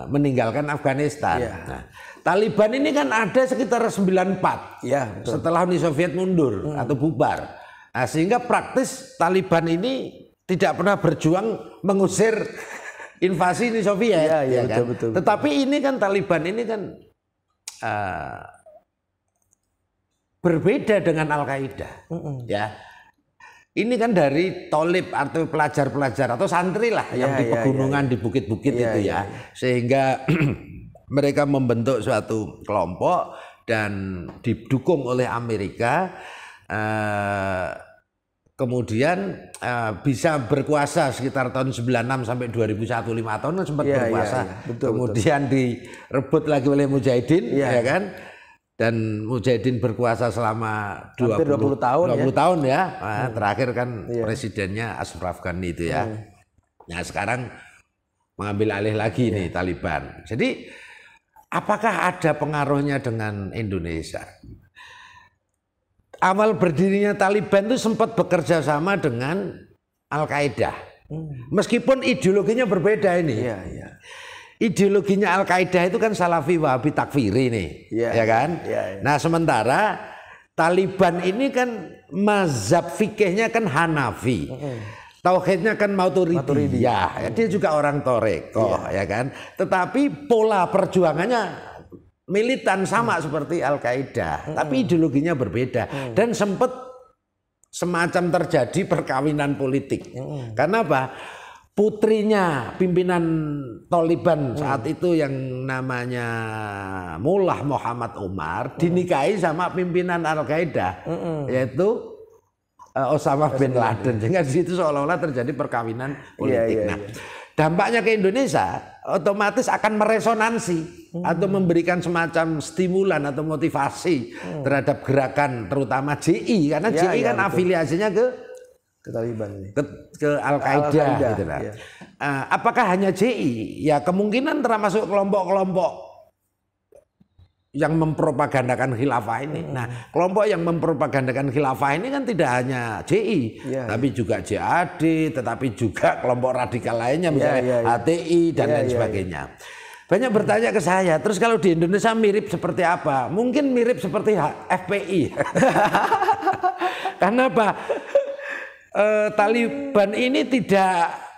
Speaker 1: meninggalkan Afghanistan. Nah, Taliban ini kan ada sekitar 94 setelah Uni Soviet mundur atau bubar. Nah, sehingga praktis Taliban ini tidak pernah berjuang mengusir invasi Uni Soviet, kan? Betul. Tetapi ini kan Taliban ini kan berbeda dengan Al-Qaeda, Ini kan dari tolib atau pelajar-pelajar atau santri lah yang di pegunungan, di bukit-bukit itu sehingga mereka membentuk suatu kelompok dan didukung oleh Amerika. Kemudian bisa berkuasa sekitar tahun 96 sampai 2001, 5 tahun sempat berkuasa. Betul, kemudian direbut lagi oleh Mujahidin, ya kan? dan Mujahidin berkuasa selama
Speaker 2: 20 tahun
Speaker 1: 20 tahun ya. Nah, terakhir kan presidennya Ashraf Ghani itu ya. Nah, sekarang mengambil alih lagi nih Taliban. Jadi apakah ada pengaruhnya dengan Indonesia? Awal berdirinya Taliban itu sempat bekerja sama dengan Al-Qaeda. Meskipun ideologinya berbeda ini.
Speaker 2: Iya, iya.
Speaker 1: Ideologinya Al-Qaeda itu kan Salafi Wahabi Takfiri nih, ya kan? Nah, sementara Taliban ini kan mazhab fikihnya kan Hanafi. Tauhidnya kan Maturidiyah. Ya, dia juga orang Torekoh, ya kan? Tetapi pola perjuangannya militan sama seperti Al-Qaeda, tapi ideologinya berbeda dan sempat semacam terjadi perkawinan politik. Karena apa? Putrinya pimpinan Taliban saat itu yang namanya Mullah Muhammad Umar dinikahi sama pimpinan Al-Qaeda, yaitu Osama bin Laden. Sehingga di situ seolah-olah terjadi perkawinan politik. Nah, dampaknya ke Indonesia otomatis akan meresonansi atau memberikan semacam stimulan atau motivasi terhadap gerakan terutama JI, karena JI kan afiliasinya ke
Speaker 2: Taliban ini.
Speaker 1: Ke Al-Qaeda gitu lah. Apakah hanya JI? Ya kemungkinan termasuk kelompok-kelompok yang mempropagandakan khilafah ini. Nah, kelompok yang mempropagandakan khilafah ini kan tidak hanya JI, tapi juga JAD, tetapi juga kelompok radikal lainnya misalnya HTI dan lain sebagainya. Banyak bertanya ke saya, terus kalau di Indonesia mirip seperti apa? Mungkin mirip seperti FPI. Karena apa? Taliban ini tidak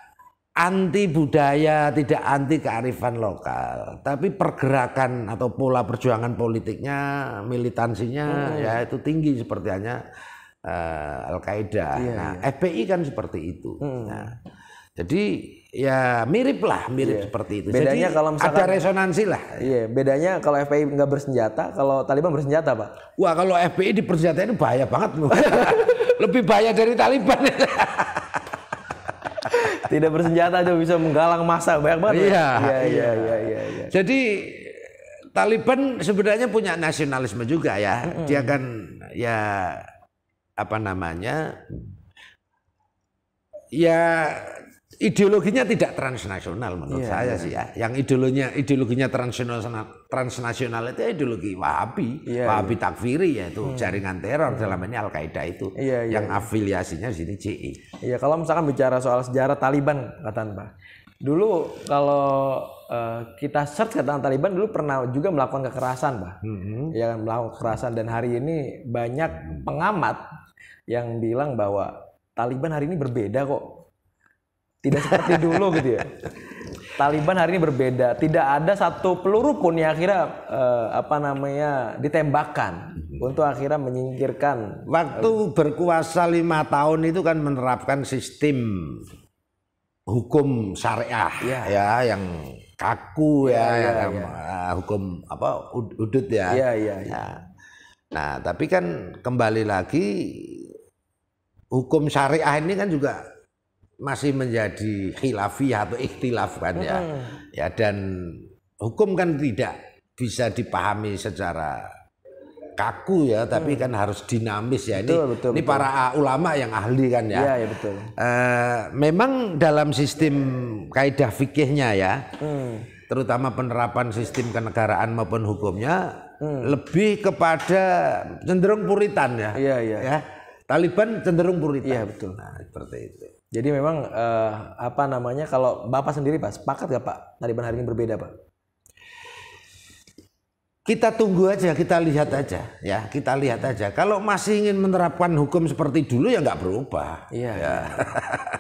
Speaker 1: anti budaya, tidak anti kearifan lokal, tapi pergerakan atau pola perjuangan politiknya, militansinya ya itu tinggi seperti hanya Al-Qaeda. Nah, FPI kan seperti itu. Nah, jadi ya mirip seperti itu.
Speaker 2: Bedanya
Speaker 1: jadi,
Speaker 2: kalau misalkan
Speaker 1: ada resonansi lah.
Speaker 2: Iya, bedanya kalau FPI nggak bersenjata, kalau Taliban bersenjata, Pak.
Speaker 1: Wah, kalau FPI dipersenjatain bahaya banget. Lebih bahaya dari Taliban.
Speaker 2: Tidak bersenjata aja bisa menggalang massa banyak banget.
Speaker 1: Iya.
Speaker 2: Jadi
Speaker 1: Taliban sebenarnya punya nasionalisme juga ya. Dia kan ya apa namanya? Ya ideologinya tidak transnasional menurut saya sih ya. Yang ideologinya transnasional itu ideologi Wahabi, Wahabi Takfiri, yaitu jaringan teror dalam ini Al-Qaeda itu, yang afiliasinya di sini JI.
Speaker 2: Iya, kalau misalkan bicara soal sejarah Taliban, katakan Pak. Dulu kalau kita search tentang Taliban dulu pernah juga melakukan kekerasan, Pak. Ya, melakukan kekerasan, dan hari ini banyak pengamat yang bilang bahwa Taliban hari ini berbeda kok. Tidak seperti dulu gitu ya. Taliban hari ini berbeda. Tidak ada satu peluru pun yang akhirnya ditembakkan untuk akhirnya menyingkirkan.
Speaker 1: Waktu berkuasa 5 tahun itu kan menerapkan sistem hukum syariah ya yang kaku hukum hudud ya. Nah, tapi kan kembali lagi hukum syariah ini kan juga masih menjadi khilafiyah atau ikhtilaf kan ya. Ya, dan hukum kan tidak bisa dipahami secara kaku ya, tapi kan harus dinamis ya. Betul. Para ulama yang ahli kan ya.
Speaker 2: Iya, betul.
Speaker 1: Memang dalam sistem kaidah fikihnya ya, terutama penerapan sistem kenegaraan maupun hukumnya lebih kepada cenderung puritan ya. Ya. Taliban cenderung puritan.
Speaker 2: Iya, betul.
Speaker 1: Nah, seperti itu.
Speaker 2: Jadi memang kalau Bapak sendiri Pak, sepakat gak Pak Taliban hari ini berbeda Pak?
Speaker 1: Kita tunggu aja, kita lihat aja ya, kita lihat aja. Kalau masih ingin menerapkan hukum seperti dulu ya nggak berubah.
Speaker 2: Iya. Ya.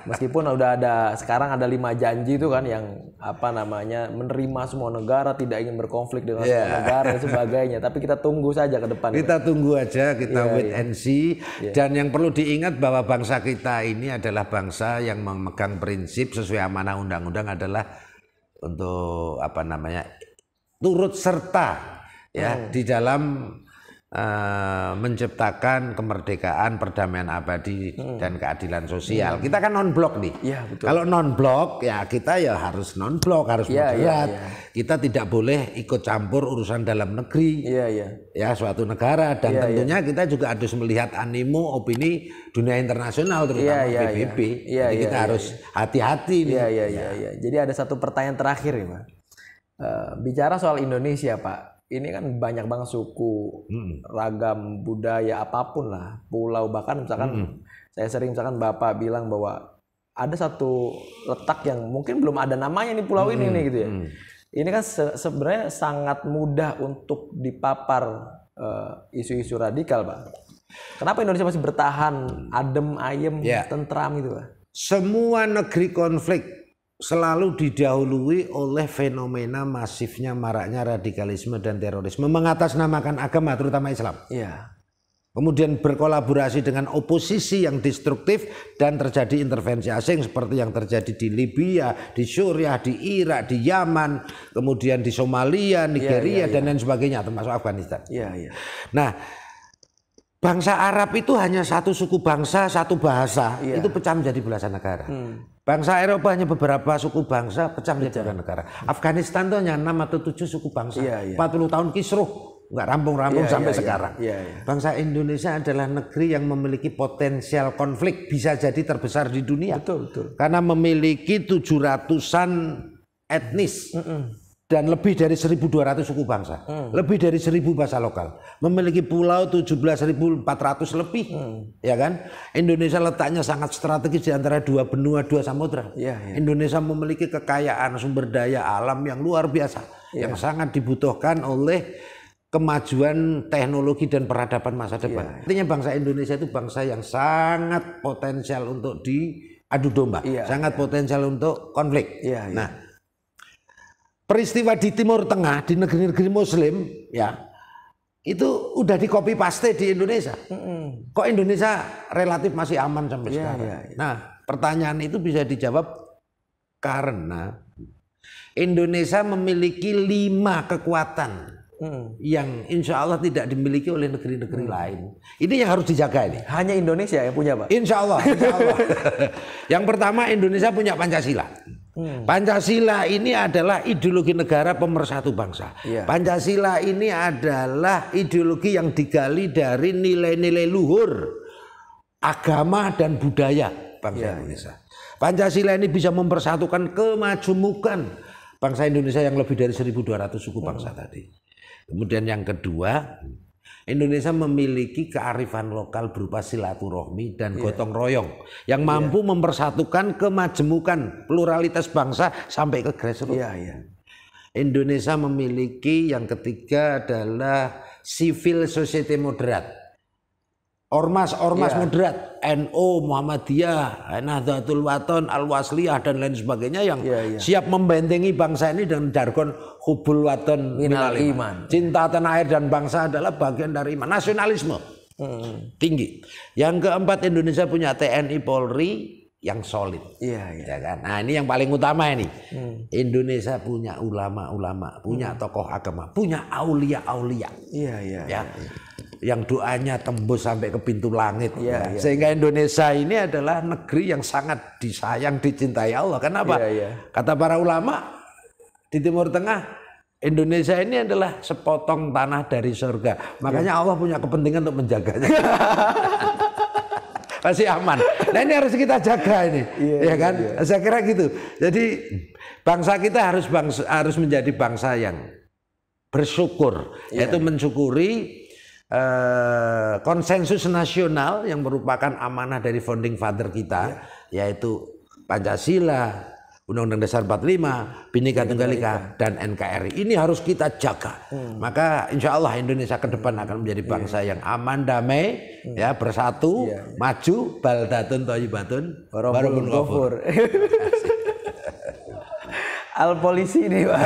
Speaker 2: Meskipun sekarang ada 5 janji itu kan yang menerima semua negara, tidak ingin berkonflik dengan semua negara dan sebagainya. Tapi kita tunggu saja ke depan.
Speaker 1: Kita tunggu aja, kita wait and see. Dan yang perlu diingat bahwa bangsa kita ini adalah bangsa yang memegang prinsip sesuai amanah undang-undang adalah untuk turut serta ya di dalam menciptakan kemerdekaan, perdamaian abadi dan keadilan sosial. Kita kan non blok nih.
Speaker 2: Ya, betul.
Speaker 1: Kalau non blok ya kita ya harus non blok, harus moderat. Kita tidak boleh ikut campur urusan dalam negeri. Ya suatu negara dan tentunya kita juga harus melihat animo opini dunia internasional terutama PBB. Jadi kita harus hati-hati nih.
Speaker 2: Jadi ada satu pertanyaan terakhir nih, Pak. Bicara soal Indonesia, Pak. Ini kan banyak banget suku, ragam budaya apapun lah, pulau, bahkan misalkan saya sering misalkan Bapak bilang bahwa ada satu letak yang mungkin belum ada namanya nih pulau ini nih gitu ya. Ini kan sebenarnya sangat mudah untuk dipapar isu-isu radikal, Pak. Kenapa Indonesia masih bertahan adem ayem, tentram gitu, Pak?
Speaker 1: Semua negeri konflik selalu didahului oleh fenomena masifnya maraknya radikalisme dan terorisme mengatasnamakan agama terutama Islam. Kemudian berkolaborasi dengan oposisi yang destruktif dan terjadi intervensi asing seperti yang terjadi di Libya, di Suriah, di Irak, di Yaman, kemudian di Somalia, Nigeria dan lain sebagainya termasuk Afghanistan. Nah, bangsa Arab itu hanya satu suku bangsa, satu bahasa, itu pecah menjadi belasan negara. Bangsa Eropa hanya beberapa suku bangsa, pecah menjadi beberapa negara. Afghanistan itu hanya 6 atau 7 suku bangsa. 40 tahun kisruh, nggak rampung-rampung sampai sekarang. Bangsa Indonesia adalah negeri yang memiliki potensial konflik, bisa jadi terbesar di dunia.
Speaker 2: Betul.
Speaker 1: Karena memiliki 700-an etnis. Dan lebih dari 1.200 suku bangsa, lebih dari 1.000 bahasa lokal, memiliki pulau 17.400 lebih, ya kan? Indonesia letaknya sangat strategis di antara dua benua, dua samudra. Indonesia memiliki kekayaan sumber daya alam yang luar biasa, yang sangat dibutuhkan oleh kemajuan teknologi dan peradaban masa depan. Artinya bangsa Indonesia itu bangsa yang sangat potensial untuk diadu domba, sangat potensial untuk konflik. Nah, peristiwa di Timur Tengah, di negeri-negeri Muslim, ya itu udah di copy paste di Indonesia. Kok Indonesia relatif masih aman sampai sekarang? Nah, pertanyaan itu bisa dijawab karena Indonesia memiliki 5 kekuatan yang insya Allah tidak dimiliki oleh negeri-negeri lain. Ini yang harus dijaga ini.
Speaker 2: Hanya Indonesia yang punya, Pak?
Speaker 1: Insya Allah. Yang pertama, Indonesia punya Pancasila. Pancasila ini adalah ideologi negara pemersatu bangsa. Pancasila ini adalah ideologi yang digali dari nilai-nilai luhur agama dan budaya bangsa Indonesia. Pancasila ini bisa mempersatukan kemajemukan bangsa Indonesia yang lebih dari 1.200 suku bangsa tadi. Kemudian yang kedua, Indonesia memiliki kearifan lokal berupa silaturahmi dan gotong royong yang mampu mempersatukan kemajemukan pluralitas bangsa sampai ke grassroots. Indonesia memiliki yang ketiga adalah civil society moderat. Ormas-ormas moderat, NU, Muhammadiyah, Nahdlatul Wathon, Al-Wasliyah dan lain sebagainya yang siap membentengi bangsa ini dengan jargon hubul waton minal iman. Cinta tanah air dan bangsa adalah bagian dari iman. Nasionalisme tinggi. Yang keempat, Indonesia punya TNI Polri yang solid. Ya kan? Nah, ini yang paling utama ini. Indonesia punya ulama-ulama, punya tokoh agama, punya aulia-aulia. Yang doanya tembus sampai ke pintu langit. Sehingga Indonesia ini adalah negeri yang sangat disayang, dicintai Allah. Kenapa? Kata para ulama di Timur Tengah, Indonesia ini adalah sepotong tanah dari surga. Makanya Allah punya kepentingan untuk menjaganya. Masih aman. Nah, ini harus kita jaga ini, ya kan? Saya kira gitu. Jadi bangsa kita harus menjadi bangsa yang bersyukur, yaitu mensyukuri konsensus nasional yang merupakan amanah dari founding father kita, yaitu Pancasila, Undang-Undang Dasar 45, Bhinneka Tunggal Ika, dan NKRI. Ini harus kita jaga. Maka insya Allah Indonesia ke depan akan menjadi bangsa yang aman, damai, ya, bersatu, maju, baldatun thayyibatun, warabun ghafur.
Speaker 2: Al polisi ini, Pak.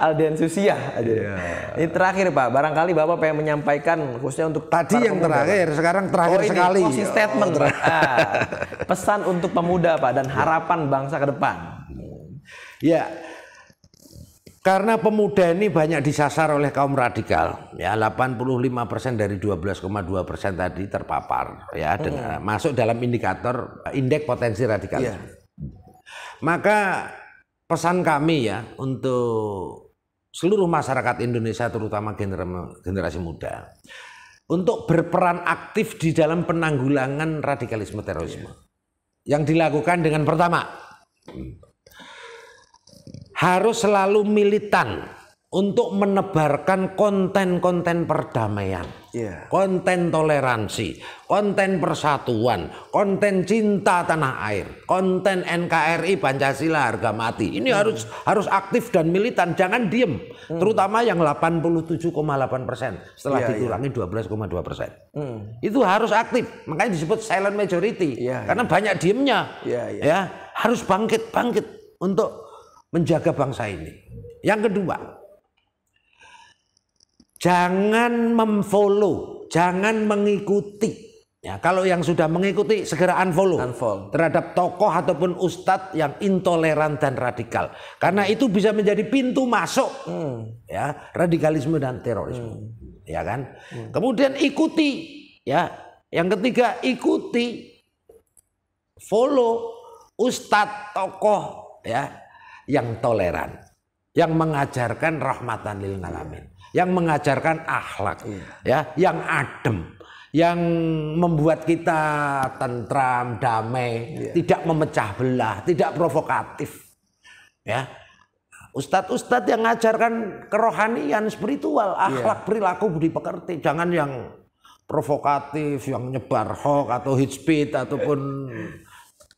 Speaker 2: Alden Susia. Ini terakhir, Pak. Barangkali Bapak pengen menyampaikan khususnya untuk
Speaker 1: tadi yang terakhir, sekarang terakhir sekali.
Speaker 2: Closing statement, Pak. Pesan untuk pemuda, Pak, dan harapan bangsa ke depan.
Speaker 1: Ya, Karena pemuda ini banyak disasar oleh kaum radikal, ya 85% dari 12,2% tadi terpapar, ya dengan masuk dalam indikator indeks potensi radikalisme. Maka pesan kami ya untuk seluruh masyarakat Indonesia, terutama generasi muda, untuk berperan aktif di dalam penanggulangan radikalisme terorisme, yang dilakukan dengan pertama, harus selalu militan untuk menebarkan konten-konten perdamaian, konten toleransi, konten persatuan, konten cinta tanah air, konten NKRI Pancasila harga mati. Ini harus aktif dan militan, jangan diem. Terutama yang 87,8% setelah dikurangi 12,2%. Itu harus aktif, makanya disebut silent majority, karena banyak diemnya. Ya, harus bangkit untuk menjaga bangsa ini. Yang kedua, jangan memfollow, jangan mengikuti. Ya, kalau yang sudah mengikuti segera unfollow terhadap tokoh ataupun ustadz yang intoleran dan radikal. Karena itu bisa menjadi pintu masuk ya radikalisme dan terorisme. Ya kan? Kemudian ikuti, ya. Yang ketiga, ikuti, follow ustadz, tokoh ya yang toleran, yang mengajarkan rahmatan lil alamin, yang mengajarkan akhlak, ya, yang adem, yang membuat kita tentram, damai, tidak memecah belah, tidak provokatif, ya. Ustadz-ustadz yang mengajarkan kerohanian, spiritual, akhlak, perilaku, budi pekerti, jangan yang provokatif, yang nyebar hoax atau hate speech ataupun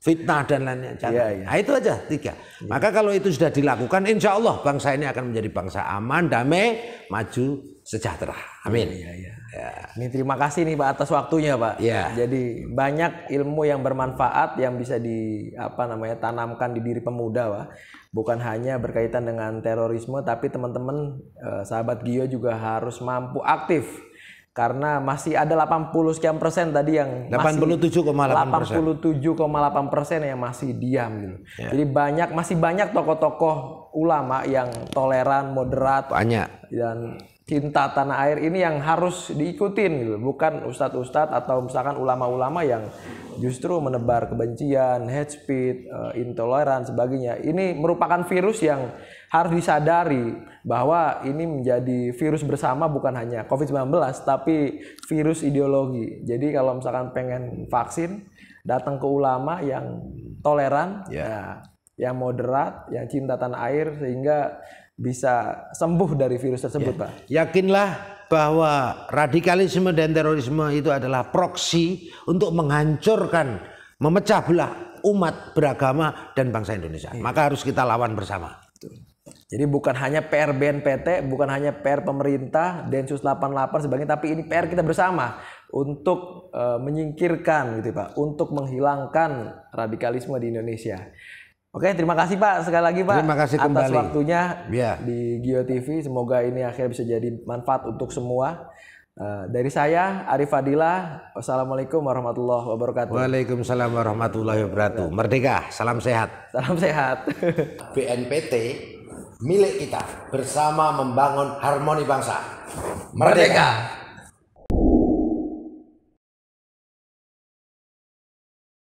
Speaker 1: fitnah dan lainnya. Nah, itu aja 3. Maka kalau itu sudah dilakukan, insya Allah bangsa ini akan menjadi bangsa aman, damai, maju, sejahtera. Amin.
Speaker 2: Ini terima kasih nih Pak atas waktunya Pak. Jadi banyak ilmu yang bermanfaat yang bisa tanamkan di diri pemuda Pak. Bukan hanya berkaitan dengan terorisme, tapi teman-teman sahabat Gio juga harus mampu aktif. Karena masih ada 80 sekian persen tadi yang 87,8% yang masih diam gitu. Jadi masih banyak tokoh-tokoh ulama yang toleran, moderat, dan cinta tanah air ini yang harus diikutin gitu. Bukan ustadz-ustadz atau misalkan ulama-ulama yang justru menebar kebencian, hate speech, intoleran, sebagainya. Ini merupakan virus yang harus disadari bahwa ini menjadi virus bersama, bukan hanya COVID-19 tapi virus ideologi. Jadi kalau misalkan pengen vaksin, datang ke ulama yang toleran, yang moderat, yang cinta tanah air, sehingga bisa sembuh dari virus tersebut Pak.
Speaker 1: Yakinlah bahwa radikalisme dan terorisme itu adalah proksi untuk menghancurkan, memecah belah umat beragama dan bangsa Indonesia. Maka harus kita lawan bersama.
Speaker 2: Jadi bukan hanya PR BNPT, bukan hanya PR pemerintah, Densus 88 sebagainya, tapi ini PR kita bersama untuk menyingkirkan gitu Pak, untuk menghilangkan radikalisme di Indonesia. Oke, terima kasih Pak sekali lagi Pak.
Speaker 1: Terima kasih kembali
Speaker 2: atas waktunya di Gio TV. Semoga ini akhirnya bisa jadi manfaat untuk semua. Dari saya Arif Fadilah. Wassalamualaikum warahmatullahi wabarakatuh.
Speaker 1: Waalaikumsalam warahmatullahi wabarakatuh. Merdeka, salam sehat.
Speaker 2: Salam sehat.
Speaker 1: BNPT milik kita bersama membangun harmoni bangsa. Merdeka.